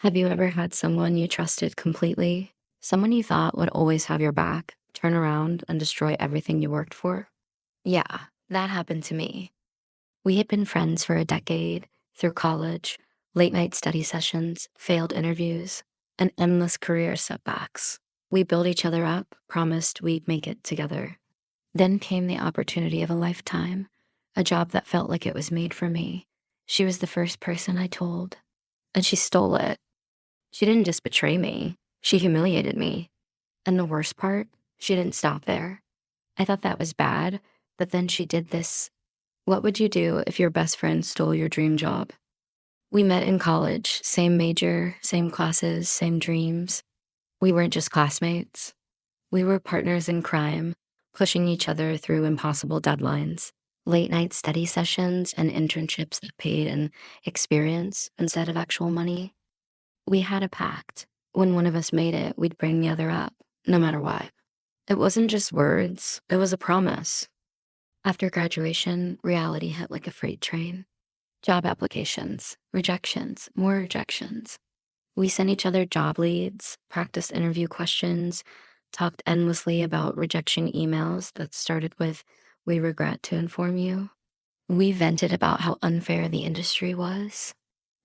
Have you ever had someone you trusted completely? Someone you thought would always have your back, turn around and destroy everything you worked for? Yeah, that happened to me. We had been friends for a decade, through college, late night study sessions, failed interviews, and endless career setbacks. We built each other up, promised we'd make it together. Then came the opportunity of a lifetime, a job that felt like it was made for me. She was the first person I told, and she stole it. She didn't just betray me, she humiliated me. And the worst part, she didn't stop there. I thought that was bad, but then she did this. What would you do if your best friend stole your dream job? We met in college, same major, same classes, same dreams. We weren't just classmates. We were partners in crime, pushing each other through impossible deadlines, late night study sessions, and internships that paid in experience instead of actual money. We had a pact. When one of us made it, we'd bring the other up, no matter what. It wasn't just words, it was a promise. After graduation, reality hit like a freight train. Job applications, rejections, more rejections. We sent each other job leads, practiced interview questions, talked endlessly about rejection emails that started with, "We regret to inform you." We vented about how unfair the industry was,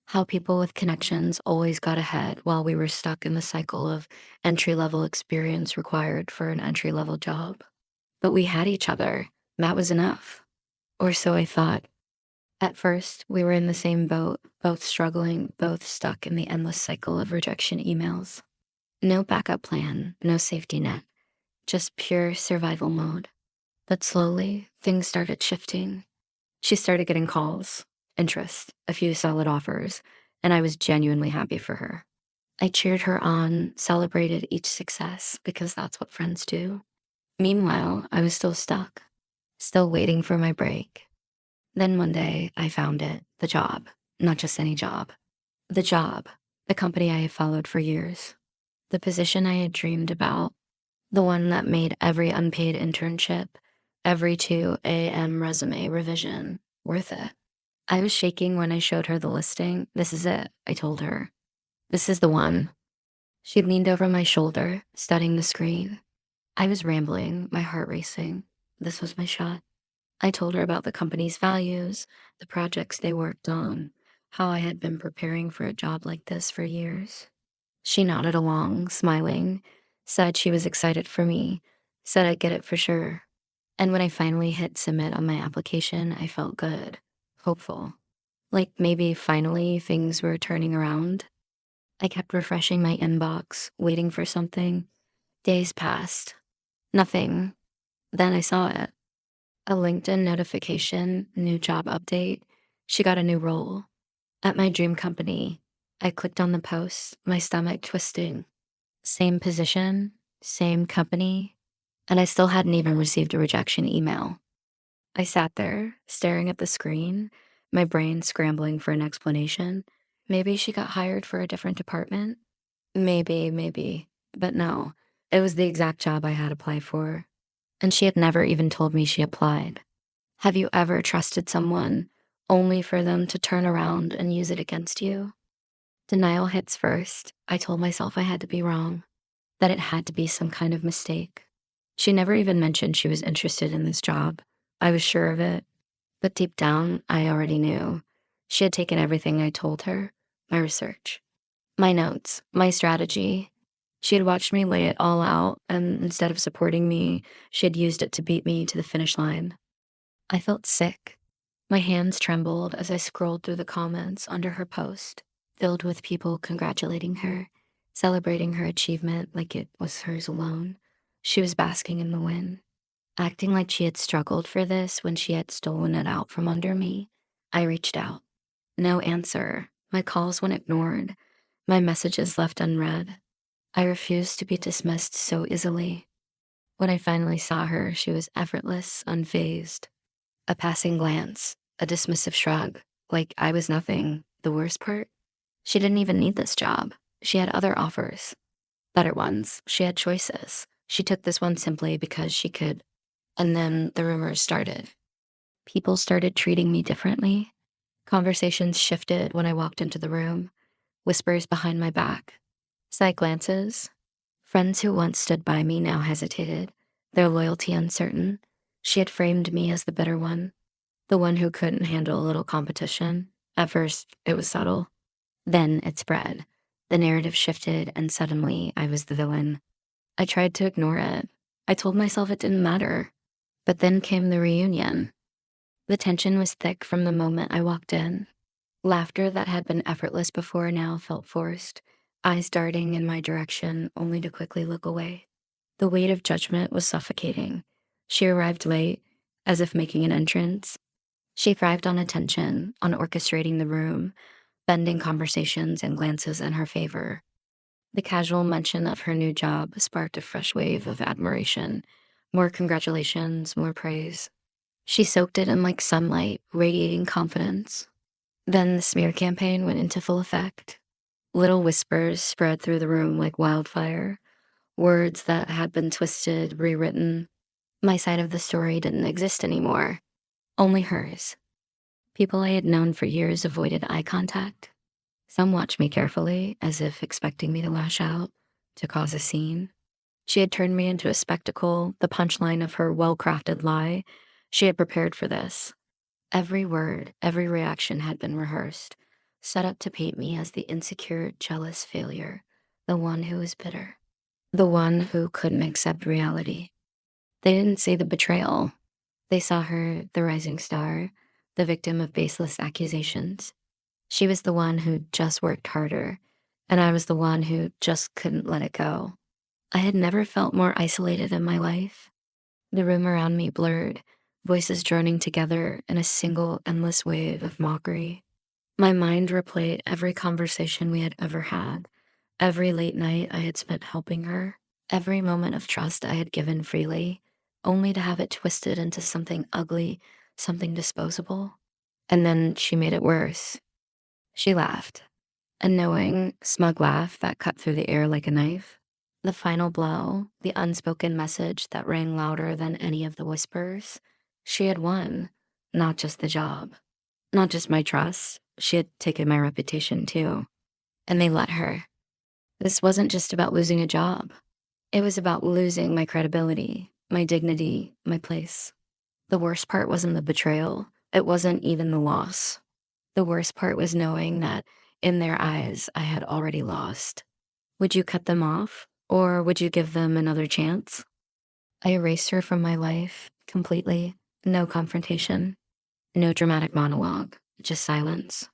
how people with connections always got ahead while we were stuck in the cycle of entry level experience required for an entry level job. But we had each other. That was enough. Or so I thought. At first, we were in the same boat, both struggling, both stuck in the endless cycle of rejection emails. No backup plan, no safety net, just pure survival mode. But slowly, things started shifting. She started getting calls, interest, a few solid offers, and I was genuinely happy for her. I cheered her on, celebrated each success because that's what friends do. Meanwhile, I was still stuck, still waiting for my break. Then one day, I found it, the job, not just any job. The job, the company I had followed for years, the position I had dreamed about, the one that made every unpaid internship, every 2 a.m. resume revision worth it. I was shaking when I showed her the listing. "This is it," I told her. "This is the one." She leaned over my shoulder, studying the screen. I was rambling, my heart racing. This was my shot. I told her about the company's values, the projects they worked on, how I had been preparing for a job like this for years. She nodded along, smiling, said she was excited for me, said I'd get it for sure. And when I finally hit submit on my application, I felt good, hopeful. Like maybe finally things were turning around. I kept refreshing my inbox, waiting for something. Days passed. Nothing. Then I saw it. A LinkedIn notification, new job update. She got a new role. At my dream company. I clicked on the post, my stomach twisting. Same position, same company, and I still hadn't even received a rejection email. I sat there, staring at the screen, my brain scrambling for an explanation. Maybe she got hired for a different department? Maybe. But no, it was the exact job I had applied for. And she had never even told me she applied. Have you ever trusted someone only for them to turn around and use it against you? Denial hits first. I told myself I had to be wrong, that it had to be some kind of mistake. She never even mentioned she was interested in this job. I was sure of it, but deep down, I already knew. She had taken everything I told her, my research, my notes, my strategy. She had watched me lay it all out, and instead of supporting me, she had used it to beat me to the finish line. I felt sick. My hands trembled as I scrolled through the comments under her post, filled with people congratulating her, celebrating her achievement like it was hers alone. She was basking in the win, acting like she had struggled for this when she had stolen it out from under me. I reached out. No answer. My calls went ignored, my messages left unread. I refused to be dismissed so easily. When I finally saw her, she was effortless, unfazed. A passing glance, a dismissive shrug, like I was nothing. The worst part? She didn't even need this job. She had other offers, better ones. She had choices. She took this one simply because she could. And then the rumors started. People started treating me differently. Conversations shifted when I walked into the room. whispers behind my back, side glances. Friends who once stood by me now hesitated, their loyalty uncertain. She had framed me as the bitter one, the one who couldn't handle a little competition. At first, it was subtle. Then it spread. The narrative shifted, and suddenly I was the villain. I tried to ignore it. I told myself it didn't matter. But then came the reunion. The tension was thick from the moment I walked in. Laughter that had been effortless before now felt forced, eyes darting in my direction only to quickly look away. The weight of judgment was suffocating. She arrived late, as if making an entrance. She thrived on attention, on orchestrating the room, bending conversations and glances in her favor. The casual mention of her new job sparked a fresh wave of admiration. More congratulations, more praise. She soaked it in like sunlight, radiating confidence. Then the smear campaign went into full effect. Little whispers spread through the room like wildfire, words that had been twisted, rewritten. My side of the story didn't exist anymore, only hers. People I had known for years avoided eye contact. Some watched me carefully, as if expecting me to lash out, to cause a scene. She had turned me into a spectacle, the punchline of her well-crafted lie. She had prepared for this. Every word, every reaction had been rehearsed, set up to paint me as the insecure, jealous failure, the one who was bitter, the one who couldn't accept reality. They didn't see the betrayal. They saw her, the rising star, the victim of baseless accusations. She was the one who just worked harder, and I was the one who just couldn't let it go. I had never felt more isolated in my life. The room around me blurred, voices droning together in a single endless wave of mockery. My mind replayed every conversation we had ever had, every late night I had spent helping her, every moment of trust I had given freely, only to have it twisted into something ugly, something disposable. And then she made it worse. She laughed, a knowing, smug laugh that cut through the air like a knife. The final blow, the unspoken message that rang louder than any of the whispers. She had won, not just the job, not just my trust. She had taken my reputation too. And they let her. This wasn't just about losing a job. It was about losing my credibility, my dignity, my place. The worst part wasn't the betrayal. It wasn't even the loss. The worst part was knowing that in their eyes, I had already lost. Would you cut them off? Or would you give them another chance? I erased her from my life completely. No confrontation, no dramatic monologue, just silence.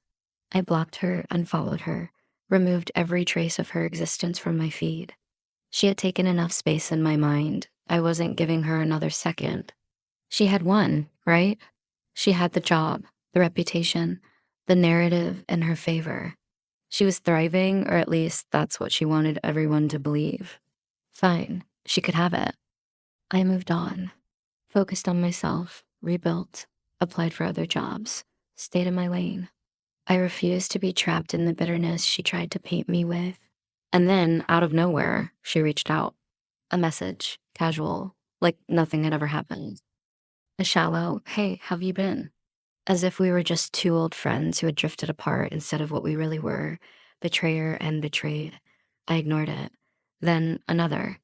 I blocked her, unfollowed her, removed every trace of her existence from my feed. She had taken enough space in my mind. I wasn't giving her another second. She had won, right? She had the job, the reputation, the narrative in her favor. She was thriving, or at least that's what she wanted everyone to believe. Fine, she could have it. I moved on, focused on myself, rebuilt, applied for other jobs, stayed in my lane. I refused to be trapped in the bitterness she tried to paint me with. And then, out of nowhere, she reached out. A message, casual, like nothing had ever happened. A shallow, hey, have you been? As if we were just two old friends who had drifted apart instead of what we really were, betrayer and betrayed. I ignored it. Then another.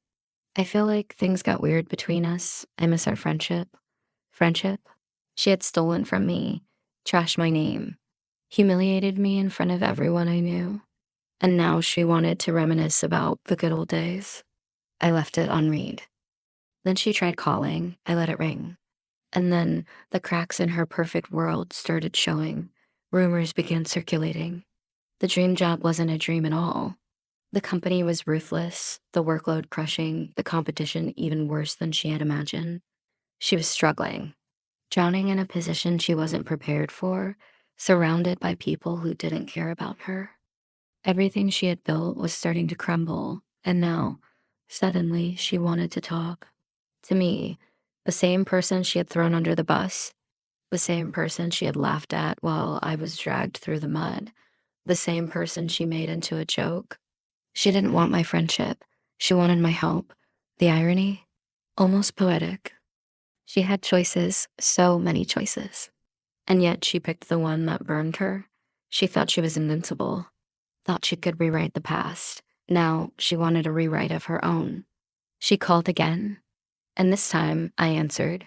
I feel like things got weird between us. I miss our friendship. Friendship? She had stolen from me, trashed my name, humiliated me in front of everyone I knew. And now she wanted to reminisce about the good old days. I left it unread. Then she tried calling. I let it ring. And then the cracks in her perfect world started showing. Rumors began circulating. The dream job wasn't a dream at all. The company was ruthless, the workload crushing, the competition even worse than she had imagined. She was struggling, drowning in a position she wasn't prepared for, surrounded by people who didn't care about her. Everything she had built was starting to crumble, and now, suddenly, she wanted to talk. To me, the same person she had thrown under the bus, the same person she had laughed at while I was dragged through the mud, the same person she made into a joke. She didn't want my friendship. She wanted my help. The irony? Almost poetic. She had choices, so many choices. And yet she picked the one that burned her. She thought she was invincible. thought she could rewrite the past. Now she wanted a rewrite of her own. She called again, and this time I answered.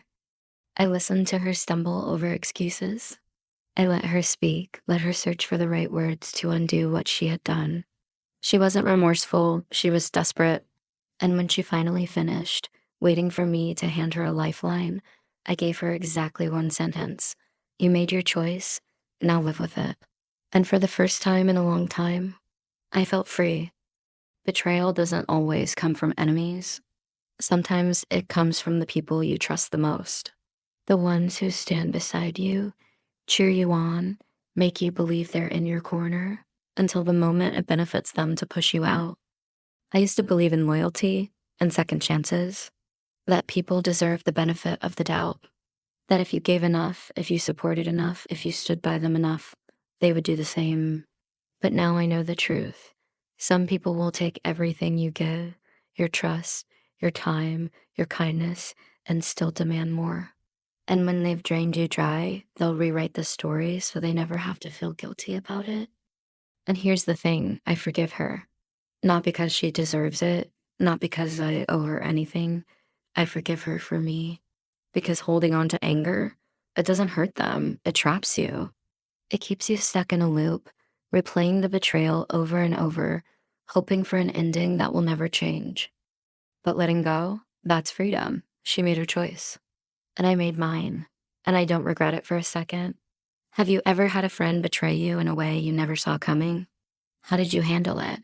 I listened to her stumble over excuses. I let her speak, let her search for the right words to undo what she had done. She wasn't remorseful, she was desperate. And when she finally finished, waiting for me to hand her a lifeline, I gave her exactly one sentence. You made your choice, now live with it. And for the first time in a long time, I felt free. Betrayal doesn't always come from enemies. Sometimes it comes from the people you trust the most. The ones who stand beside you, cheer you on, make you believe they're in your corner until the moment it benefits them to push you out. I used to believe in loyalty and second chances, that people deserve the benefit of the doubt, that if you gave enough, if you supported enough, if you stood by them enough, they would do the same. But now I know the truth. Some people will take everything you give, your trust, your time, your kindness, and still demand more. And when they've drained you dry, they'll rewrite the story so they never have to feel guilty about it. And here's the thing, I forgive her. Not because she deserves it, not because I owe her anything. I forgive her for me. Because holding on to anger, it doesn't hurt them, it traps you. It keeps you stuck in a loop, replaying the betrayal over and over, hoping for an ending that will never change. But letting go, that's freedom. She made her choice. And I made mine. And I don't regret it for a second. Have you ever had a friend betray you in a way you never saw coming? How did you handle it?